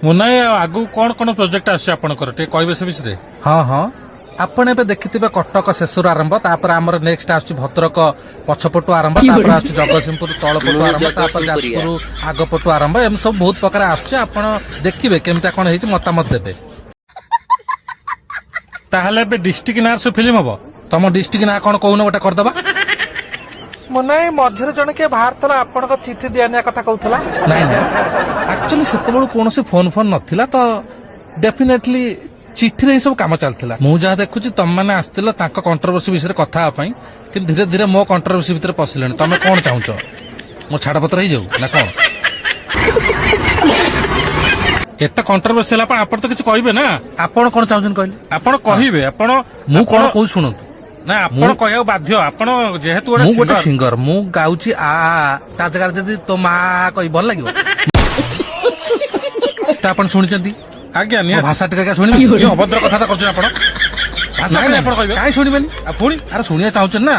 ମୁନା ଆଗକୁ କଣ କଣ ପ୍ରୋଜେକ୍ଟ ଆସୁଛି ଆପଣଙ୍କର ଟିକେ କହିବେ ସେ ବିଷୟରେ? ହଁ ହଁ ଆପଣ ଏବେ ଦେଖିଥିବେ କଟକ ଶେଷରୁ ଆରମ୍ଭ, ତାପରେ ଆମର ନେକ୍ସଟ ଆସୁଛି ଭଦ୍ରକ ପଛପଟୁ ଆରମ୍ଭ, ତାପରେ ଆସୁଛି ଜଗତସିଂହପୁର ତଳପଟୁ ଆରମ୍ଭ, ତାପରେ ଯାଜପୁର ଆଗପଟୁ ଆରମ୍ଭ, ଏମିତି ସବୁ ବହୁତ ପ୍ରକାର ଆସୁଛି। ଆପଣ ଦେଖିବେ କେମିତିଆ କଣ ହେଇଛି, ମତାମତ ଦେବେ। ତାହେଲେ ଏବେ ଡିଷ୍ଟ୍ରିକ୍ଟ ନାଁରେ ସବୁ ଫିଲ୍ମ ହବ? ତମ ଡିଷ୍ଟ୍ରିକ୍ଟ ନାଁ କଣ କହୁନ ଗୋଟେ କରିଦବା। ମୁନା ଏଇ ମଝିରେ ଜଣେ କିଏ ବାହାରିଥିଲା ଆପଣଙ୍କ ଚିଠି ଦିଆ ନିଆ କଥା କହୁଥିଲା। ନାଇଁ ନାଇଁ ଆକ୍ଚୁଆଲି ସେତେବେଳୁ କୌଣସି ଫୋନ ନଥିଲା ତ ଡେଫିନେଟଲି ଚିଠିରେ ଏଇ ସବୁ କାମ ଚାଲିଥିଲା। ମୁଁ ଯାହା ଦେଖୁଛି ତମମାନେ ଆସିଥିଲ ତାଙ୍କ କଣ୍ଟ୍ରୋଭର୍ସି ବିଷୟରେ କଥା ହେବା ପାଇଁ, କିନ୍ତୁ ଧୀରେ ଧୀରେ ମୋ କଣ୍ଟ୍ରୋଭର୍ସି ଭିତରେ ପଶିଲେଣି। ତମେ କଣ ଚାହୁଁଛ, ମୋ ଛାଡପତ୍ର ହେଇଯାଉ ନା କଣ? ଏତେ କଣ୍ଟ୍ରୋଭର୍ସି ହେଲା ଆପଣ ତ କିଛି କହିବେ ନା? ଆପଣ କଣ ଚାହୁଁଛନ୍ତି କହିଲେ? ଆପଣ କହିବେ। ଆପଣ ମୁଁ କଣ କହୁଛି ଶୁଣନ୍ତୁ। ନା ଆପଣ କହିବାକୁ ବାଧ୍ୟ। ଆପଣ ଯେହେତୁ ମୁଁ ଗୋଟେ ଗୋଟେ ସିଙ୍ଗର, ମୁଁ ଗାଉଛି ଆ ତା ଜାଗାରେ ଯଦି ତୋ ମା କହି ଭଲ ଲାଗିବ? ତ ଆପଣ ଶୁଣିଛନ୍ତି ଆଜ୍ଞା ମୋ ନିହାତି। ଭାଷା ଟିକେ ଶୁଣିବେ? କି ଅଭଦ୍ର କଥାଟା କରୁଛନ୍ତି ଆପଣ? ଭାଷା ନାଇଁ, କାଇଁ ନାଇଁ, ଆପଣ କହିବେ? କାଇଁ ଶୁଣିବେନି? ପୁଣି ଆରେ ଶୁଣିବା ଚାହୁଁଛନ୍ତି ନା?